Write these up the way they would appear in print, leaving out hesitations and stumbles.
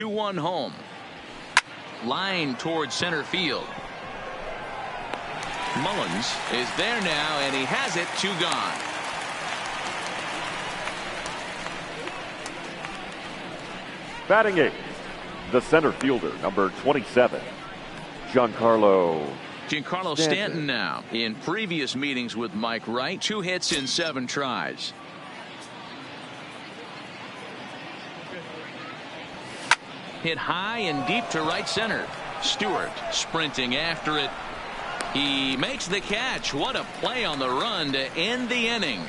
2-1 home. Line towards center field. Mullins is there now, and he has it. 2 gone. Batting 8th, the center fielder, number 27, Giancarlo Stanton now. In previous meetings with Mike Wright, 2 hits in 7 tries. Hit high and deep to right center. Stewart sprinting after it. He makes the catch. What a play on the run to end the inning.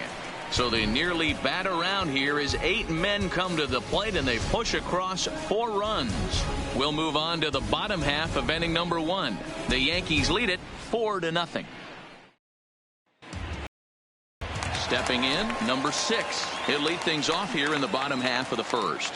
So they nearly bat around here as 8 men come to the plate and they push across 4 runs. We'll move on to the bottom half of inning number 1. The Yankees lead it 4-0. Stepping in, number 6. He'll lead things off here in the bottom half of the first.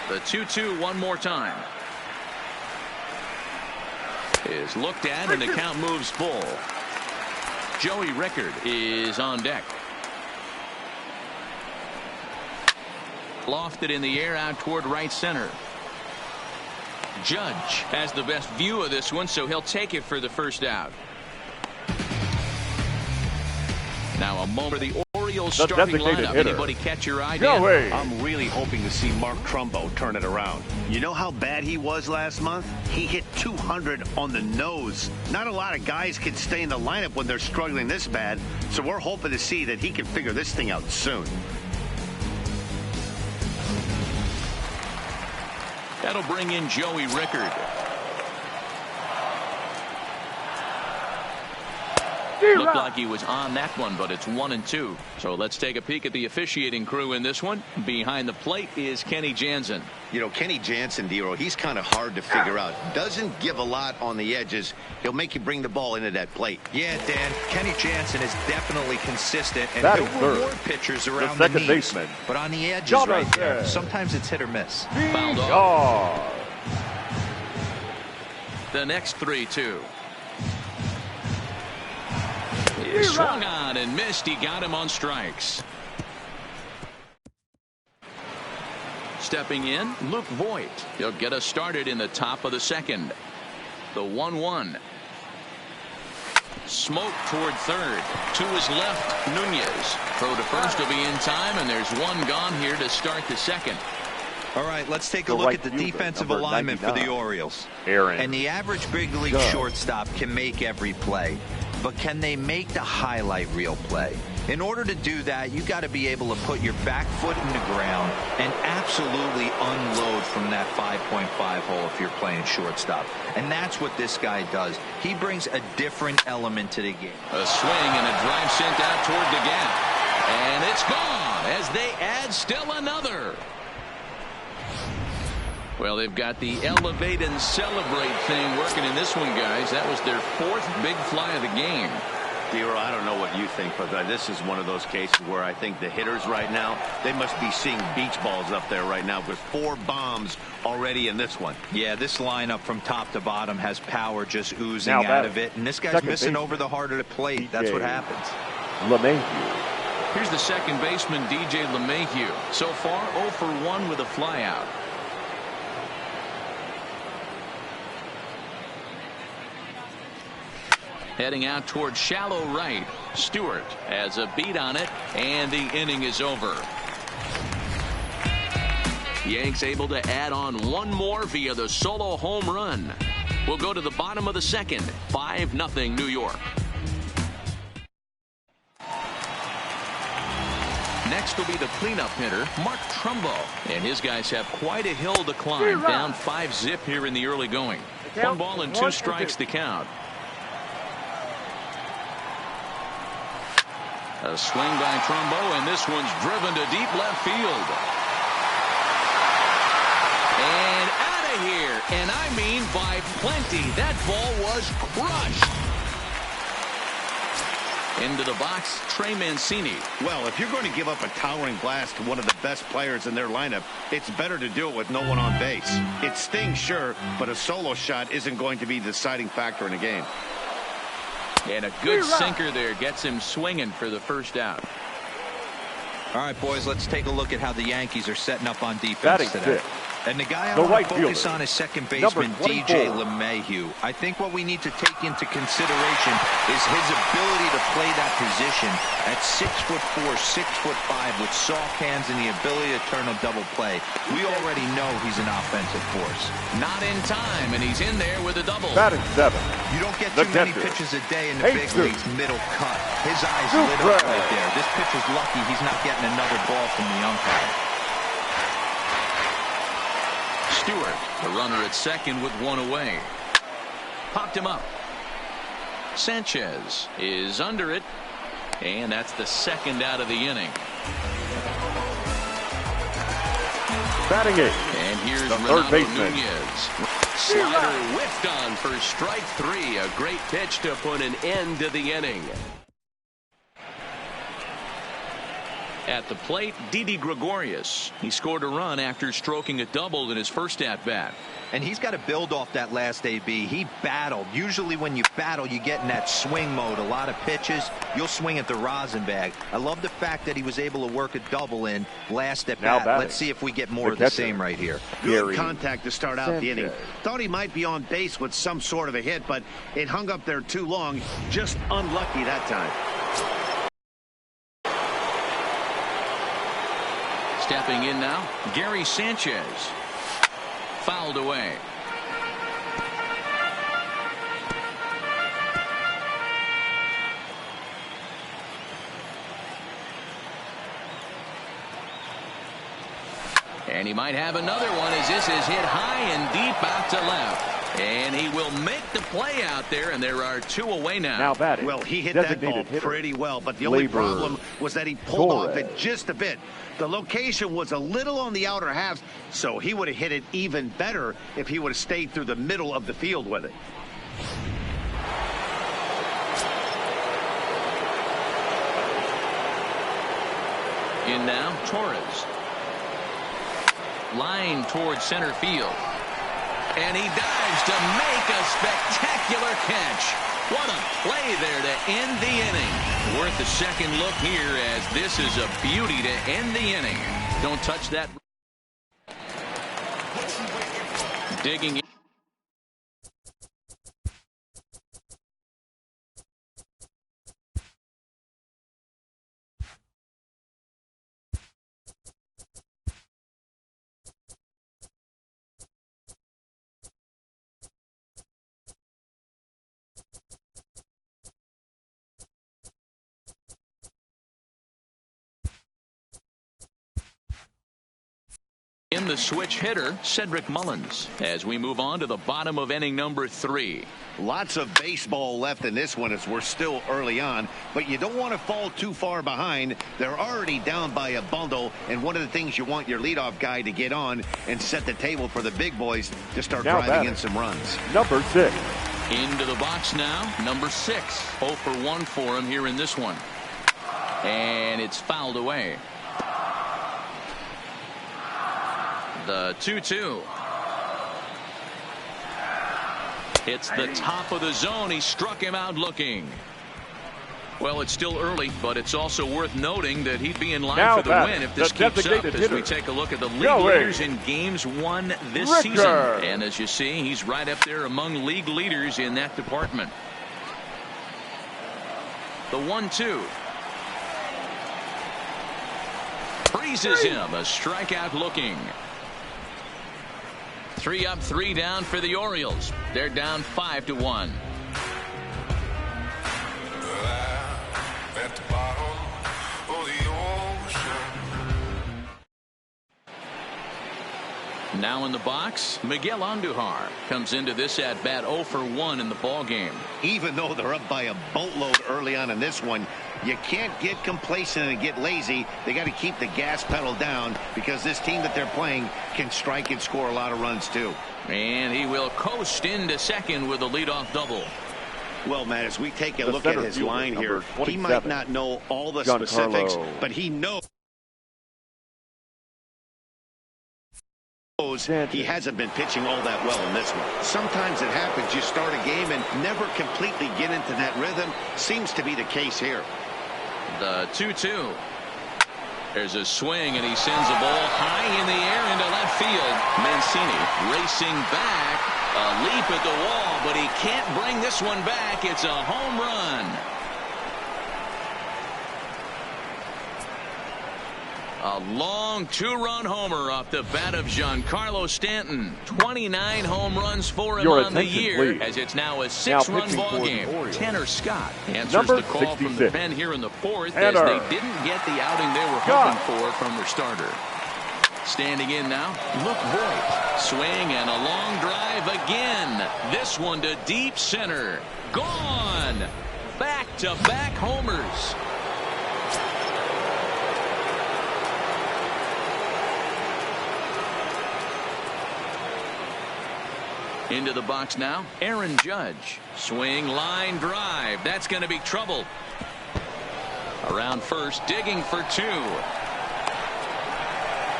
The 2-2 one more time. Is looked at and the count moves full. Joey Rickard is on deck. Lofted in the air out toward right center. Judge has the best view of this one, so he'll take it for the first out. Now a moment for the Orioles starting lineup. Anybody catch your eye? I'm really hoping to see Mark Trumbo turn it around. You know how bad he was last month? He hit 200 on the nose. Not a lot of guys can stay in the lineup when they're struggling this bad, so we're hoping to see that he can figure this thing out soon. That'll bring in Joey Rickard. Looked like he was on that one, but it's 1-2. So let's take a peek at the officiating crew in this one. Behind the plate is Kenny Jansen. You know, Kenny Jansen, Dero, he's kind of hard to figure out. Doesn't give a lot on the edges. He'll make you bring the ball into that plate. Yeah, Dan, Kenny Jansen is definitely consistent, and Batting he'll reward pitchers around the the second knees. baseman, But on the edges John right there, Arce. sometimes it's hit or miss. Fouled off. The next 3-2. He swung on and missed. He got him on strikes. Stepping in, Luke Voit. He'll get us started in the top of the second. The 1-1. Smoke toward third. To his left, Nunez. Throw to first will be in time, and there's 1 gone here to start the second. All right, let's take a look at the defensive alignment for the Orioles. And the average big league shortstop can make every play. But can they make the highlight reel play? In order to do that, you got to be able to put your back foot in the ground and absolutely unload from that 5.5 hole if you're playing shortstop. And that's what this guy does. He brings a different element to the game. A swing and a drive sent out toward the gap. And it's gone as they add still another. Well, they've got the elevate and celebrate thing working in this one, guys. That was their 4th big fly of the game. Dero, I don't know what you think, but this is one of those cases where I think the hitters right now, they must be seeing beach balls up there right now with 4 bombs already in this one. Yeah, this lineup from top to bottom has power just oozing out of it. And this guy's missing over the heart of the plate. That's what happens. LeMahieu. Here's the second baseman, DJ LeMahieu. So far, 0 for 1 with a flyout. Heading out toward shallow right. Stewart has a beat on it, and the inning is over. Yanks able to add on 1 more via the solo home run. We'll go to the bottom of the second. 5-0 New York. Next will be the cleanup hitter, Mark Trumbo. And his guys have quite a hill to climb. Down 5-zip here in the early going. 1 ball and 2 strikes to count. A swing by Trumbo, and this one's driven to deep left field. And out of here and I mean by plenty. That ball was crushed. Into the box, Trey Mancini. Well, if you're going to give up a towering blast to one of the best players in their lineup, it's better to do it with no one on base. It stings, sure, but a solo shot isn't going to be the deciding factor in a game. And a good sinker there gets him swinging for the first out. All right, boys, let's take a look at how the Yankees are setting up on defense today. And the guy I want to focus on is second baseman DJ LeMahieu. I think what we need to take into consideration is his ability to play that position at 6'4", 6'5", with soft hands and the ability to turn a double play. We already know he's an offensive force. Not in time, and he's in there with a double. Batting 7. You don't get too many pitches a day in the big leagues middle cut. His eyes lit up right there. This pitcher's lucky he's not getting another ball from the umpire. Stewart, the runner at second with one away. Popped him up. Sanchez is under it, and that's the second out of the inning. Batting 8. And here's the third baseman. Nunez. Slider whiffed on for strike 3. A great pitch to put an end to the inning. At the plate, Didi Gregorius. He scored a run after stroking a double in his first at-bat. And he's got to build off that last AB. He battled. Usually when you battle, you get in that swing mode. A lot of pitches, you'll swing at the rosin bag. I love the fact that he was able to work a double in last at-bat. Let's see if we get more of the same right here. Good contact to start out the inning. Thought he might be on base with some sort of a hit, but it hung up there too long. Just unlucky that time. Stepping in now, Gary Sanchez. Fouled away. And he might have another one as this is hit high and deep out to left. And he will make the play out there, and there are 2 away now. Now batting. Well, he hit that ball pretty well, but the only problem was that he pulled off it just a bit. The location was a little on the outer half, so he would have hit it even better if he would have stayed through the middle of the field with it. In now, Torres. Line towards center field. And he dives to make a spectacular catch. What a play there to end the inning. Worth a second look here as this is a beauty to end the inning. Don't touch that. Digging in. In the switch hitter, Cedric Mullins, as we move on to the bottom of inning number 3. Lots of baseball left in this one as we're still early on, but you don't want to fall too far behind. They're already down by a bundle, and one of the things you want your leadoff guy to get on and set the table for the big boys to start driving in some runs. Number 6. Into the box now, number 6. 0 for 1 for him here in this one. And it's fouled away. The 2-2. It's the top of the zone. He struck him out looking. Well, it's still early, but it's also worth noting that he'd be in line for the win if this keeps up as we take a look at the league leaders in games won this season. And as you see, he's right up there among league leaders in that department. The 1-2. Freezes him. A strikeout looking. 3 up, 3 down for the Orioles. They're down 5-1. At the bottom of the ocean. Now in the box, Miguel Andujar comes into this at bat 0 for 1 in the ball game. Even though they're up by a boatload early on in this one, you can't get complacent and get lazy. They got to keep the gas pedal down because this team that they're playing can strike and score a lot of runs too. And he will coast into second with a leadoff double. Well, Matt, as we take a look at his line here, he might not know all the specifics, but he knows he hasn't been pitching all that well in this one. Sometimes it happens. You start a game and never completely get into that rhythm. Seems to be the case here. The 2-2. There's a swing, and he sends the ball high in the air into left field. Mancini racing back. A leap at the wall, but he can't bring this one back. It's a home run. A long two-run homer off the bat of Giancarlo Stanton. 29 home runs for him on the year, as it's now a 6-run ball game. Tanner Scott answers the call from the pen here in the fourth, as they didn't get the outing they were hoping for from their starter. Standing in now, Luke Voit. Swing and a long drive again. This one to deep center. Gone. Back-to-back homers. Into the box now, Aaron Judge. Swing, line, drive. That's going to be trouble. Around first, digging for 2.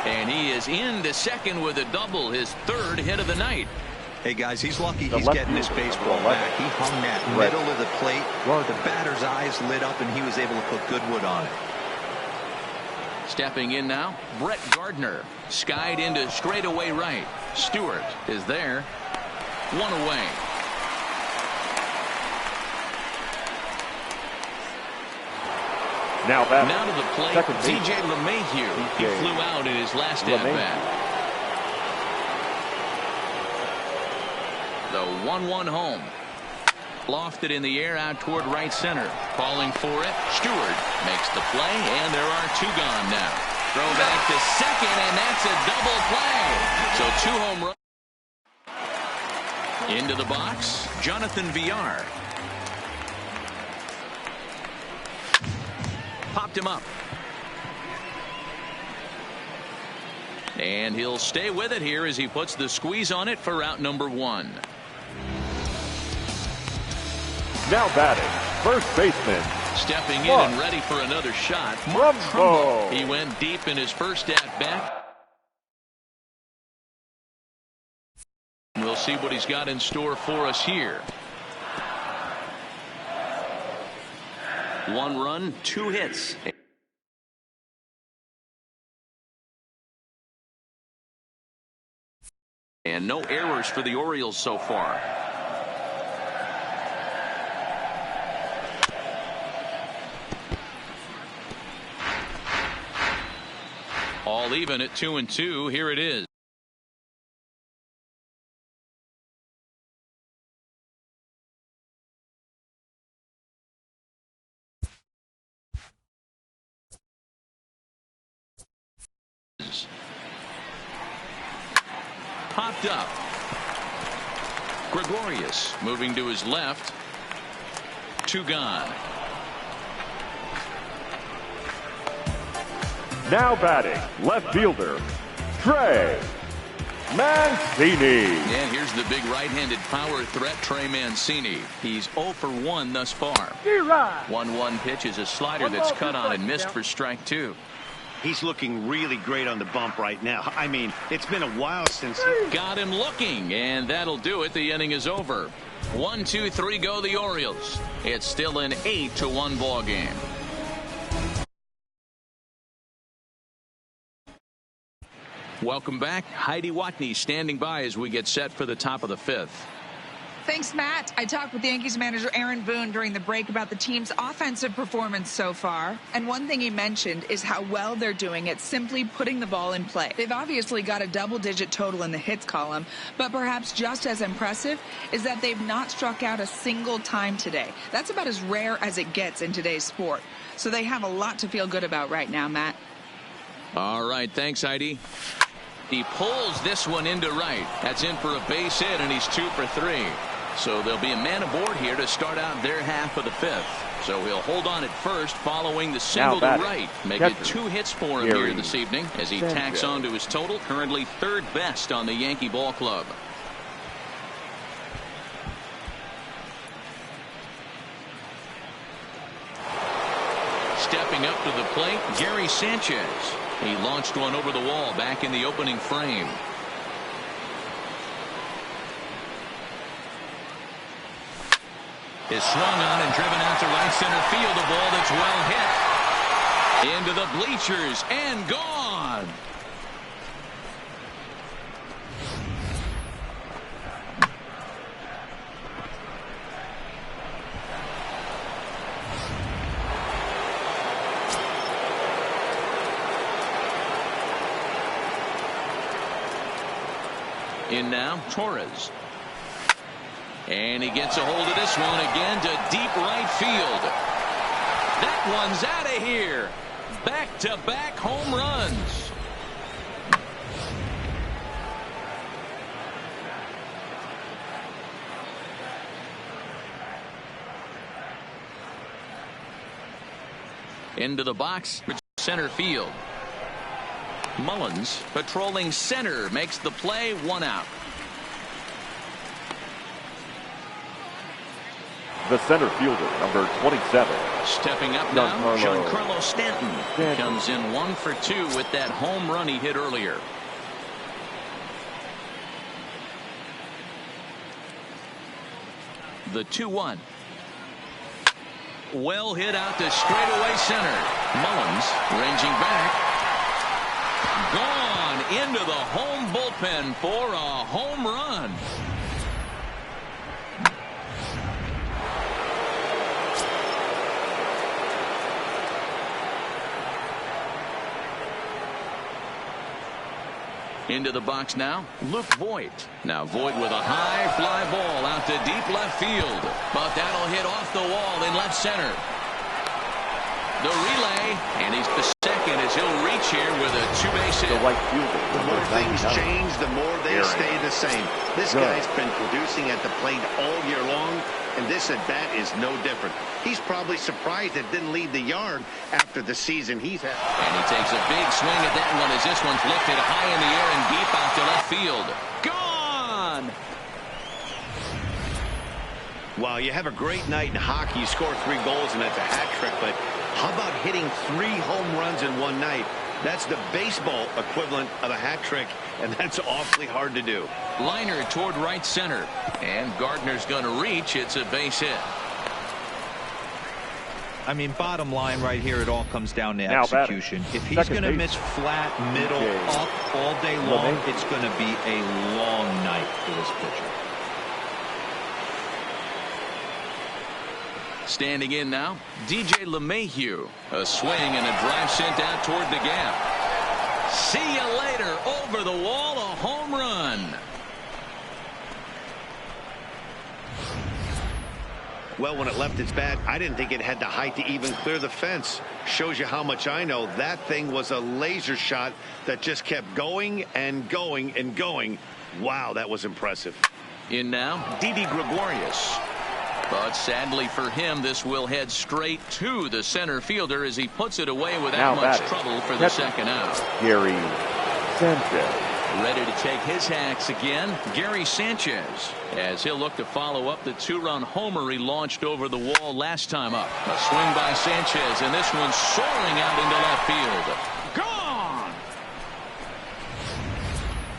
And he is into second with a double, his 3rd hit of the night. Hey, guys, he's lucky he's getting this baseball back. He hung that middle of the plate. The batter's eyes lit up, and he was able to put good wood on it. Stepping in now, Brett Gardner. Skied into straightaway right. Stewart is there. 1 away. Now to the plate, DJ LeMahieu. He flew out in his last at-bat. The 1-1 home. Lofted in the air out toward right center. Calling for it. Stewart makes the play, and there are 2 gone now. Throw back to second, and that's a double play. So 2 home runs. Into the box, Jonathan Villar. Popped him up. And he'll stay with it here as he puts the squeeze on it for out number 1. Now batting, first baseman. Stepping in and ready for another shot. Mark Trumbo. He went deep in his first at-bat. We'll see what he's got in store for us here. 1 run, 2 hits. And no errors for the Orioles so far. All even at 2-2. Here it is. Popped up. Gregorius moving to his left. 2 gone. Now batting, left fielder, Trey Mancini. And here's the big right-handed power threat, Trey Mancini. He's 0 for 1 thus far. 1-1 pitch is a slider that's cut on and missed for strike 2. He's looking really great on the bump right now. I mean, it's been a while since he got him looking, and that'll do it. The inning is over. 1, 2, 3 go the Orioles. It's still an 8-1 ball game. Welcome back. Heidi Watney standing by as we get set for the top of the 5th. Thanks, Matt. I talked with Yankees manager Aaron Boone during the break about the team's offensive performance so far. And one thing he mentioned is how well they're doing at simply putting the ball in play. They've obviously got a double-digit total in the hits column, but perhaps just as impressive is that they've not struck out a single time today. That's about as rare as it gets in today's sport. So they have a lot to feel good about right now, Matt. All right. Thanks, Heidi. He pulls this one into right. That's in for a base hit, and he's 2 for 3. So there'll be a man aboard here to start out their half of the 5th. So he'll hold on at first following the single to right. Make it 2 hits for him here this evening as he tacks on to his total, currently 3rd best on the Yankee ball club. Stepping up to the plate, Gary Sanchez. He launched one over the wall back in the opening frame. Is swung on and driven out to right center field. A ball that's well hit. Into the bleachers and gone. In now, Torres. And he gets a hold of this one again to deep right field. That one's out of here. Back-to-back home runs. Into the box, center field. Mullins patrolling center makes the play, 1 out. The center fielder, number 27. Stepping up now, Giancarlo Stanton. Comes in 1 for 2 with that home run he hit earlier. The 2-1. Well hit out to straightaway center. Mullins ranging back. Gone into the home bullpen for a home run. Into the box now, Luke Voit. Now Voit with a high fly ball out to deep left field. But that'll hit off the wall in left center. The relay, and he's the second as he'll reach here with a 2-base hit. The right fielder. The more things change, the more they stay the same. This guy's been producing at the plate all year long, and this at-bat is no different. He's probably surprised it didn't leave the yard after the season he's had. And he takes a big swing at that one as this one's lifted high in the air and deep out to left field. Gone! Wow, you have a great night in hockey. You score 3 goals, and that's a hat trick, but how about hitting 3 home runs in one night? That's the baseball equivalent of a hat trick, and that's awfully hard to do. Liner toward right center, and Gardner's going to reach. It's a base hit. I mean, bottom line right here, it all comes down to execution. If he's going to miss flat, middle, up all day long, it's going to be a long night for this pitcher. Standing in now, DJ LeMahieu. A swing and a drive sent out toward the gap. See you later. Over the wall, a home run. Well, when it left its bat, I didn't think it had the height to even clear the fence. Shows you how much I know. That thing was a laser shot that just kept going and going and going. Wow, that was impressive. In now, Didi Gregorius. But sadly for him, this will head straight to the center fielder as he puts it away without much trouble for the second out. Gary Sanchez. Ready to take his hacks again, Gary Sanchez, as he'll look to follow up the 2-run homer he launched over the wall last time up. A swing by Sanchez, and this one's soaring out into left field. Gone!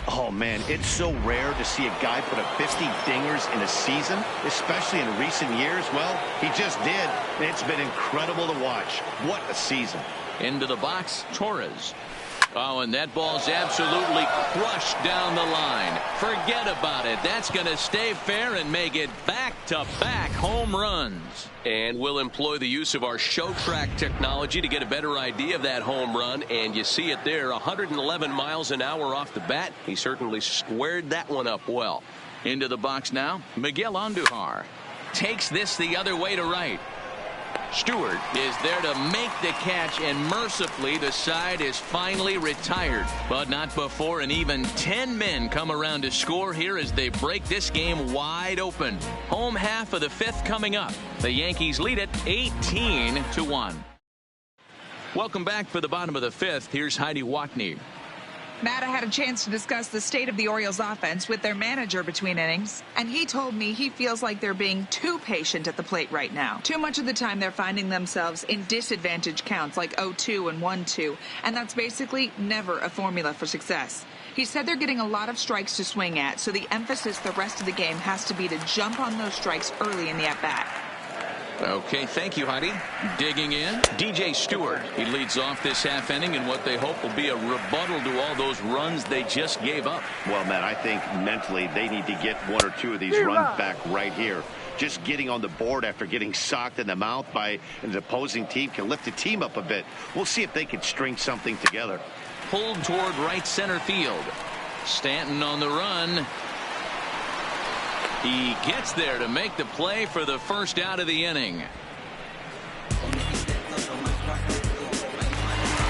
Oh, man, it's so rare to see a guy put up 50 dingers in a season, especially in recent years. Well, he just did. It's been incredible to watch. What a season. Into the box, Torres. Oh, and that ball's absolutely crushed down the line. Forget about it. That's going to stay fair and make it back-to-back home runs. And we'll employ the use of our show track technology to get a better idea of that home run. And you see it there, 111 miles an hour off the bat. He certainly squared that one up well. Into the box now, Miguel Andujar takes this the other way to right. Stewart is there to make the catch, and mercifully the side is finally retired. But not before an even 10 men come around to score here as they break this game wide open. Home half of the fifth coming up. The Yankees lead it 18-1. Welcome back for the bottom of the fifth. Here's Heidi Watney. Matt, I had a chance to discuss the state of the Orioles offense with their manager between innings, and he told me he feels like they're being too patient at the plate right now. Too much of the time they're finding themselves in disadvantage counts like 0-2 and 1-2, and that's basically never a formula for success. He said they're getting a lot of strikes to swing at, so the emphasis the rest of the game has to be to jump on those strikes early in the at-bat. Okay, thank you, Heidi. Digging in, DJ Stewart. He leads off this half inning in what they hope will be a rebuttal to all those runs they just gave up. Well, Matt, I think mentally they need to get one or two of these runs back right here. Just getting on the board after getting socked in the mouth by an opposing team can lift the team up a bit. We'll see if they can string something together. Pulled toward right center field. Stanton on the run. He gets there to make the play for the first out of the inning.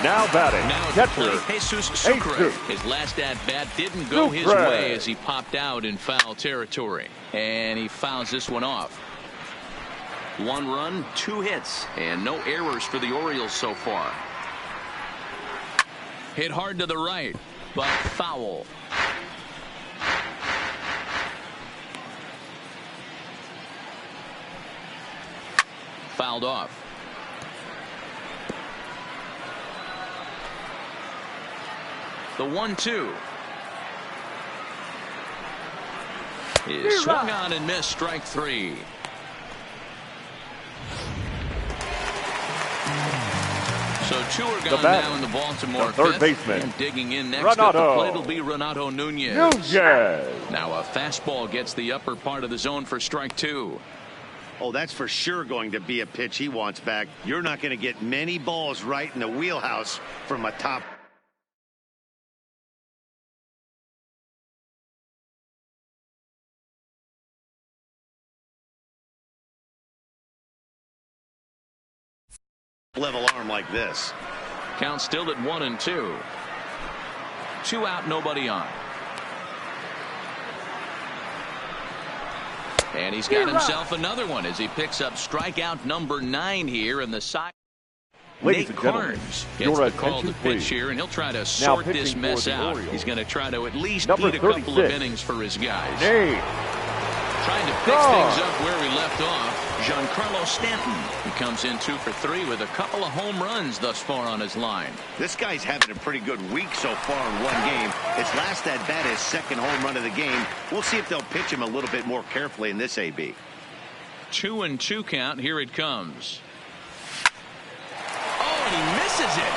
Now batting, catcher Jesus Sucre. His last at-bat didn't go his way as he popped out in foul territory. And he fouls this one off. 1 run, 2 hits, and no errors for the Orioles so far. Hit hard to the right, but foul. Fouled off. The 1-2 is swung on and missed, strike 3. So 2 are gone now in the Baltimore third fifth. baseman. And digging in next at the plate will be Renato Nunez. Now a fastball gets the upper part of the zone for strike 2. Oh, that's for sure going to be a pitch he wants back. You're not going to get many balls right in the wheelhouse from a top. Level arm like this. Count still at 1-2. 2 out, nobody on. And he's got himself another one as he picks up strikeout number 9 here in the side. Ladies Nate and gentlemen, Carnes gets the call to pitch here, and he'll try to sort this mess out. He's going to try to at least eat a couple of innings for his guys. Trying to fix things up where we left off. Giancarlo Stanton. He comes in 2 for 3 with a couple of home runs thus far on his line. This guy's having a pretty good week so far in one game. His last at bat, his second home run of the game. We'll see if they'll pitch him a little bit more carefully in this AB. 2-2 count. Here it comes. Oh, and he misses it.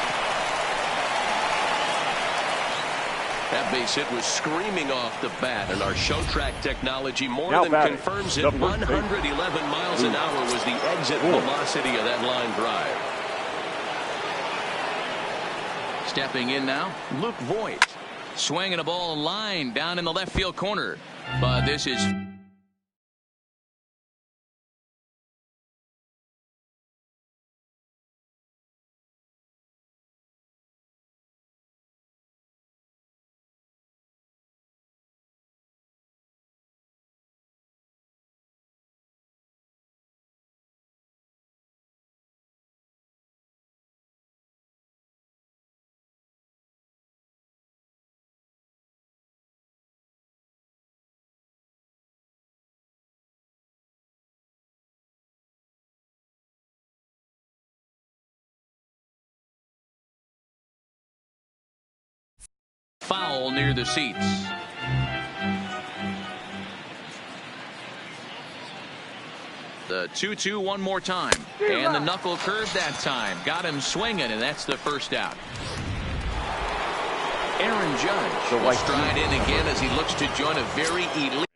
That base hit was screaming off the bat, and our show track technology more than confirms it. 111 miles an hour was the exit velocity of that line drive. Stepping in now, Luke Voit. Swinging a ball line down in the left field corner. But this is foul near the seats. The 2-2 one more time. And the knuckle curve that time. Got him swinging, and that's the first out. Aaron Judge will stride in again as he looks to join a very elite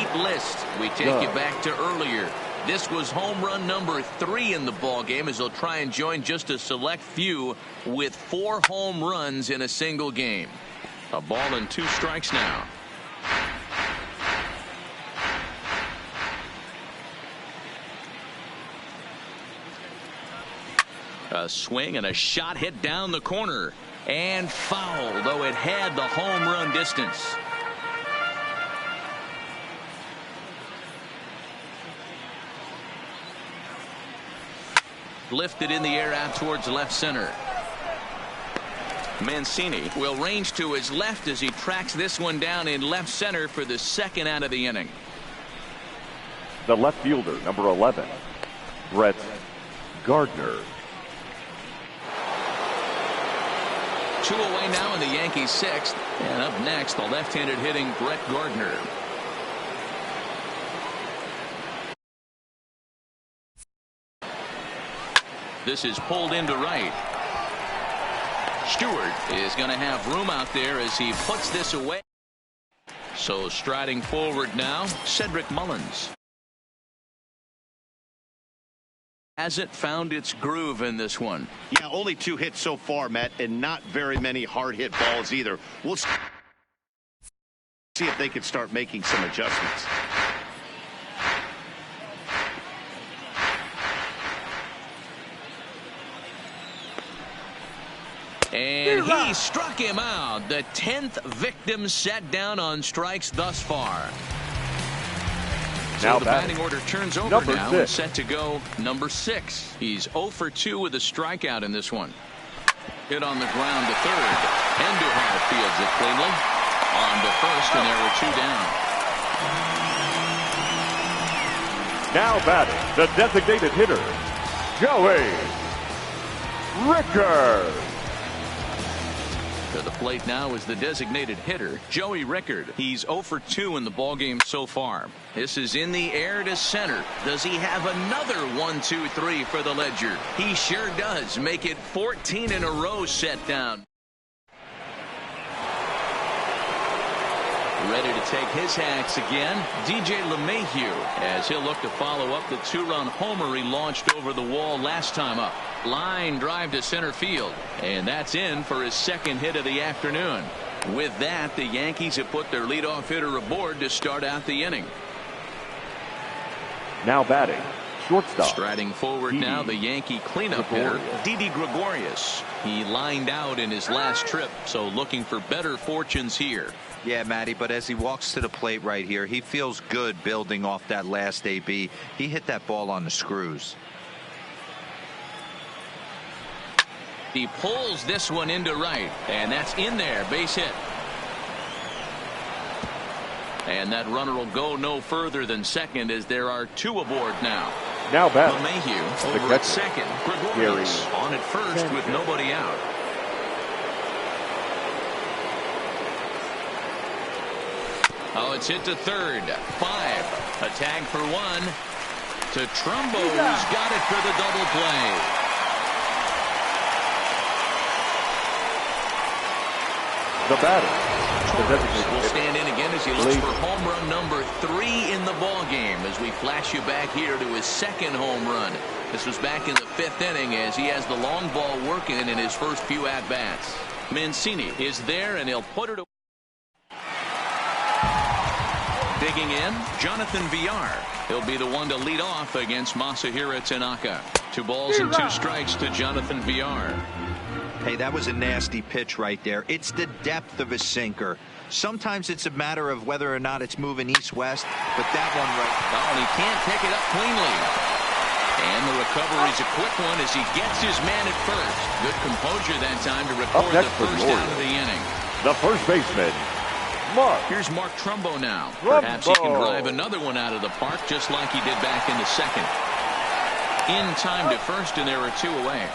complete list. We take you back to earlier. This was home run number 3 in the ball game, as they'll try and join just a select few with 4 home runs in a single game. A ball and 2 strikes now. A swing and a shot hit down the corner and foul, though it had the home run distance. Lifted in the air out towards left center. Mancini will range to his left as he tracks this one down in left center for the second out of the inning. The left fielder, number 11, Brett Gardner. 2 away now in the Yankees' 6th. And up next, the left-handed hitting Brett Gardner. This is pulled into right. Stewart is going to have room out there as he puts this away. So striding forward now, Cedric Mullins. Hasn't found its groove in this one. Yeah, only 2 hits so far, Matt, and not very many hard hit balls either. We'll see if they can start making some adjustments. And he struck him out. The 10th victim set down on strikes thus far. So the batting order turns over now and set to go number 6. He's 0 for 2 with a strikeout in this one. Hit on the ground to third. Andujar fields it cleanly. On to first, and there are 2 down. Now batting, the designated hitter, Joey Rickard. To the plate now is the designated hitter, Joey Rickard. He's 0 for 2 in the ballgame so far. This is in the air to center. Does he have another 1-2-3 for the ledger? He sure does. Make it 14 in a row set down. Ready to take his hacks again, DJ LeMahieu, as he'll look to follow up the 2-run homer he launched over the wall last time up. Line drive to center field, and that's in for his 2nd hit of the afternoon. With that, the Yankees have put their leadoff hitter aboard to start out the inning. Now batting, shortstop. Striding forward now, the Yankee cleanup hitter, Didi Gregorius. He lined out in his last trip, so looking for better fortunes here. Yeah, Matty, but as he walks to the plate right here, he feels good building off that last AB. He hit that ball on the screws. He pulls this one into right, and that's in there, base hit. And that runner will go no further than second, as there are 2 aboard now. Now batting, LeMahieu over at second. Gregorius on at first with nobody out. Oh, it's hit to third. 5. A tag for 1. To Trumbo, who's got it for the double play. The batter will stand in again as he looks for home run number 3 in the ball game, as we flash you back here to his 2nd home run. This was back in the 5th inning, as he has the long ball working in his first few at-bats. Mancini is there, and he'll put it away. Digging in, Jonathan Villar. He'll be the one to lead off against Masahiro Tanaka. 2 balls and 2 strikes to Jonathan Villar. Hey, that was a nasty pitch right there. It's the depth of his sinker. Sometimes it's a matter of whether or not it's moving east-west, but that one right... Oh, and he can't pick it up cleanly. And the recovery's a quick one as he gets his man at first. Good composure that time to record the first out of the inning. The first baseman, Mark. Here's Mark Trumbo now. Perhaps he can drive another one out of the park just like he did back in the 2nd. In time to first, and there are 2 away.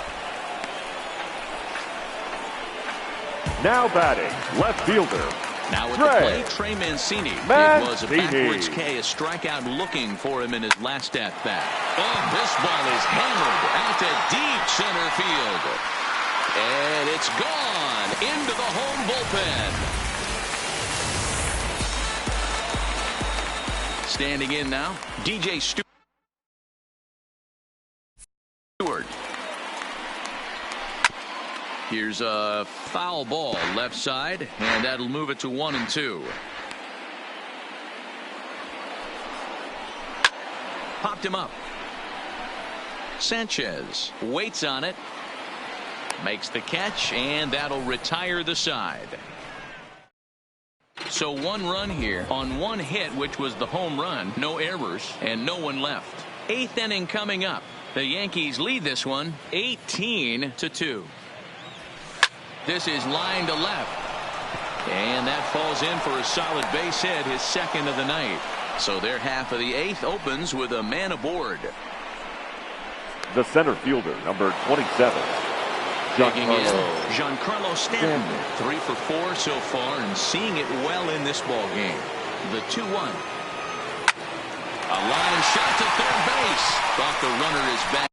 Now batting, left fielder, now at the plate, Trey Mancini. It was a backwards K, a strikeout looking for him in his last at-bat. Oh, this ball is hammered out to deep center field. And it's gone into the home bullpen. Standing in now, DJ Stewart. Here's a foul ball left side, and that'll move it to 1-2. Popped him up. Sanchez waits on it, makes the catch, and that'll retire the side. So 1 run here on 1 hit, which was the home run. No errors and no one left. 8th inning coming up. The Yankees lead this one 18-2. This is line to left, and that falls in for a solid base hit, his 2nd of the night. So their half of the 8th opens with a man aboard. The center fielder, number 27. Taking in Giancarlo Stanton. 3 for 4 so far and seeing it well in this ball game. The 2-1. A line shot to third base. Thought the runner is back.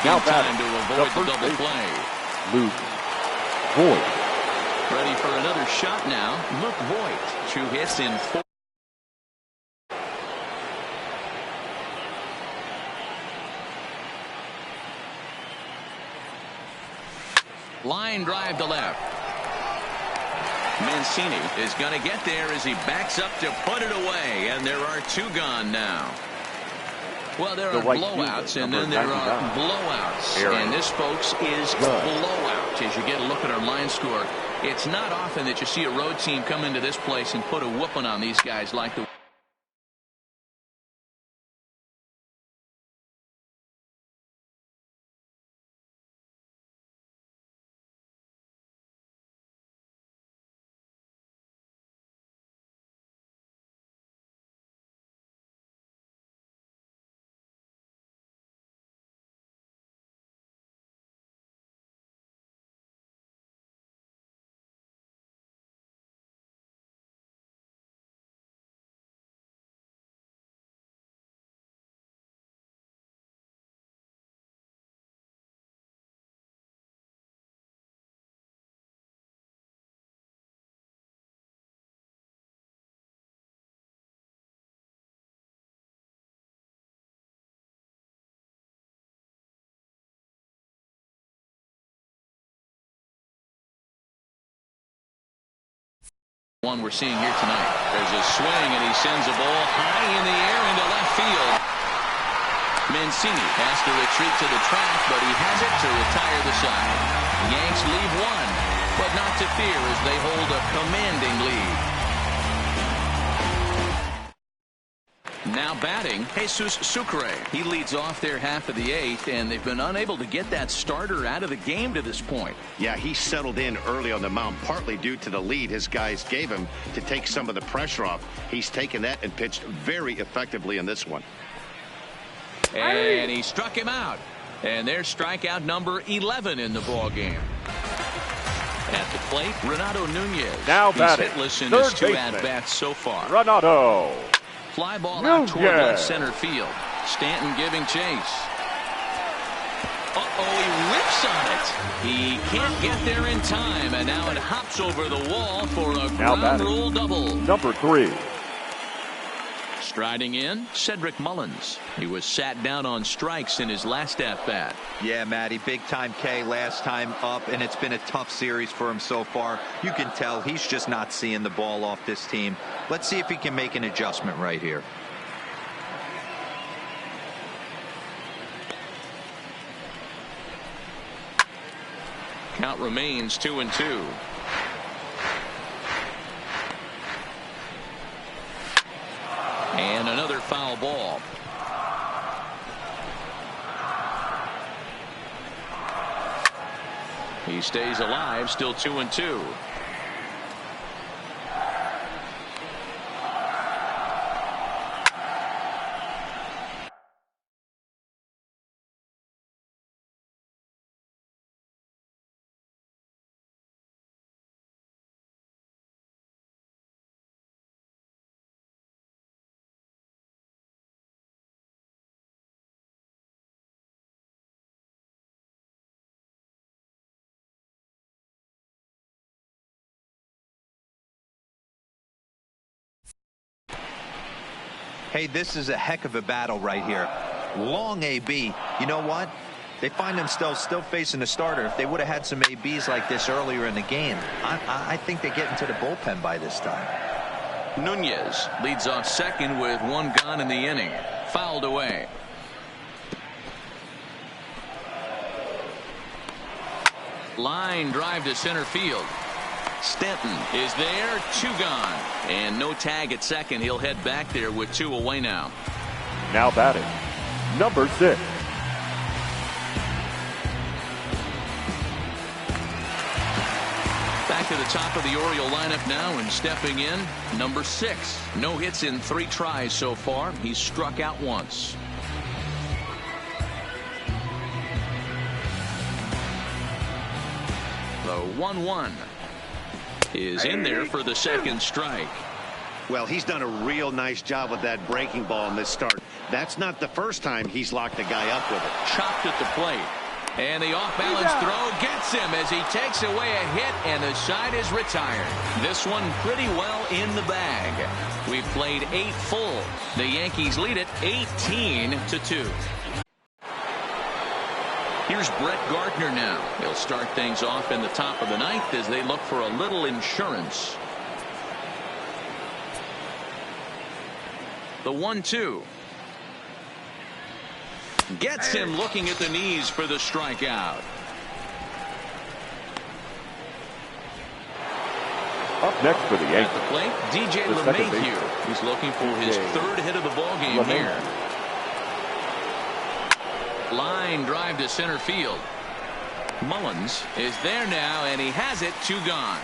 Now time to avoid the double play. Luke Voit. Ready for another shot now. Luke Voit. 2 hits in 4. Line drive to left. Mancini is going to get there as he backs up to put it away, and there are 2 gone now. Well, there are blowouts, and then there are blowouts. And this, folks, is blowout. As you get a look at our line score, it's not often that you see a road team come into this place and put a whooping on these guys like the one we're seeing here tonight. There's a swing, and he sends a ball high in the air into left field. Mancini has to retreat to the track, but he has it to retire the side. Yanks leave 1, but not to fear as they hold a commanding lead. Now batting, Jesus Sucre. He leads off their half of the 8th, and they've been unable to get that starter out of the game to this point. Yeah, he settled in early on the mound, partly due to the lead his guys gave him to take some of the pressure off. He's taken that and pitched very effectively in this one. And he struck him out. And there's strikeout number 11 in the ball game. At the plate, Renato Nunez. Now batting, he's hitless in his 2 at-bats so far. Renato. Fly ball out toward left center field. Stanton giving chase. Uh-oh, he whips on it. He can't get there in time, and now it hops over the wall for a ground rule double. Number 3. Striding in, Cedric Mullins. He was sat down on strikes in his last at-bat. Yeah, Matty, big-time K last time up, and it's been a tough series for him so far. You can tell he's just not seeing the ball off this team. Let's see if he can make an adjustment right here. Count remains 2-2. And another foul ball. He stays alive, still 2-2. Hey, this is a heck of a battle right here. Long AB. You know what? They find themselves still facing a starter. If they would have had some ABs like this earlier in the game, I think they get into the bullpen by this time. Nunez leads off second with one gone in the inning. Fouled away. Line drive to center field. Stanton is there, 2 gone. And no tag at second. He'll head back there with 2 away now. Now batting, number 6. Back to the top of the Oriole lineup now, and stepping in, number 6. No hits in 3 tries so far. He's struck out once. The 1-1 is in there for the second strike. Well, he's done a real nice job with that breaking ball in this start. That's not the first time he's locked a guy up with it. Chopped at the plate. And the off-balance throw gets him as he takes away a hit, and the side is retired. This one pretty well in the bag. We've played 8 full. The Yankees lead it 18-2. Here's Brett Gardner now. He'll start things off in the top of the 9th as they look for a little insurance. The 1-2. Gets him looking at the knees for the strikeout. Up next for the Yankees. At the plate, DJ LeMahieu. He's looking for his 3rd hit of the ball game here. Line drive to center field. Mullins is there now, and he has it, 2 gone.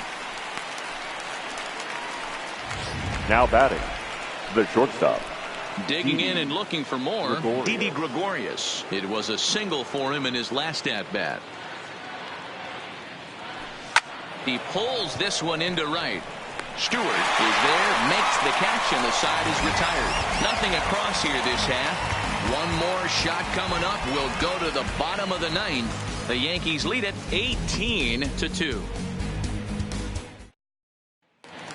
Now batting, the shortstop. Digging in and looking for more, Didi Gregorius. It was a single for him in his last at-bat. He pulls this one into right. Stewart is there, makes the catch, and the side is retired. Nothing across here this half. One more shot coming up will go to the bottom of the 9th. The Yankees lead it 18-2.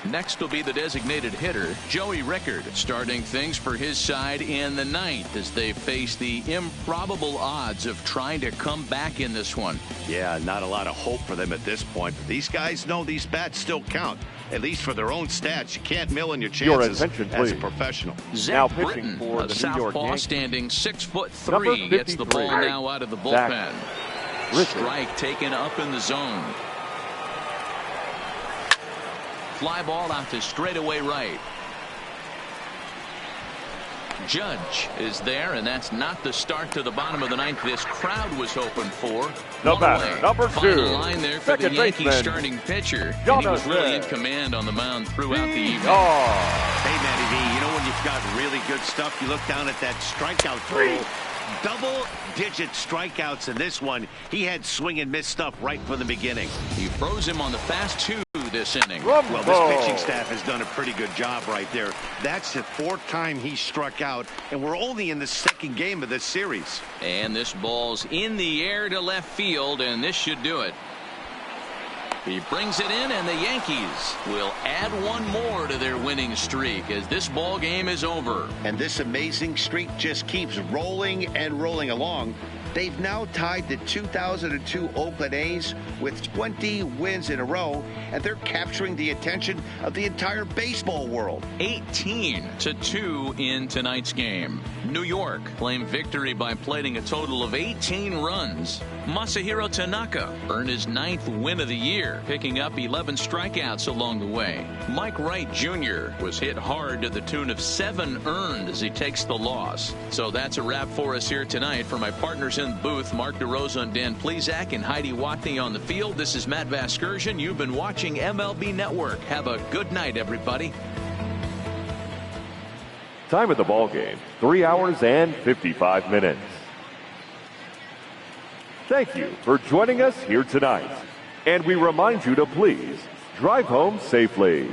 Next will be the designated hitter, Joey Rickard, starting things for his side in the 9th as they face the improbable odds of trying to come back in this one. Yeah, not a lot of hope for them at this point. These guys know these bats still count, at least for their own stats. You can't mill in your chances as a professional. Zach Britton, for the southpaw, standing 6'3", gets the ball now out of the bullpen. Strike taken up in the zone. Fly ball out to straightaway right. Judge is there, and that's not the start to the bottom of the 9th this crowd was hoping for. The batter, number 2. Final line there for the Yankees starting pitcher. And he was really in command on the mound throughout the evening. Hey, Matty V, you know when you've got really good stuff, you look down at that strikeout total. Double-digit strikeouts in this one. He had swing and miss stuff right from the beginning. He froze him on the fast 2 this inning. Well, this pitching staff has done a pretty good job right there. That's the 4th time he struck out, and we're only in the 2nd game of this series. And this ball's in the air to left field, and this should do it. He brings it in, and the Yankees will add one more to their winning streak as this ball game is over. And this amazing streak just keeps rolling and rolling along. They've now tied the 2002 Oakland A's with 20 wins in a row, and they're capturing the attention of the entire baseball world. 18-2 in tonight's game. New York claimed victory by plating a total of 18 runs. Masahiro Tanaka earned his 9th win of the year, picking up 11 strikeouts along the way. Mike Wright Jr. was hit hard to the tune of 7 earned as he takes the loss. So that's a wrap for us here tonight. For my partners in the booth, Mark DeRosa and Dan Plesac and Heidi Watney on the field, this is Matt Vasgersian. You've been watching MLB Network. Have a good night, everybody. Time of the ball game, 3 hours and 55 minutes. Thank you for joining us here tonight. And we remind you to please drive home safely.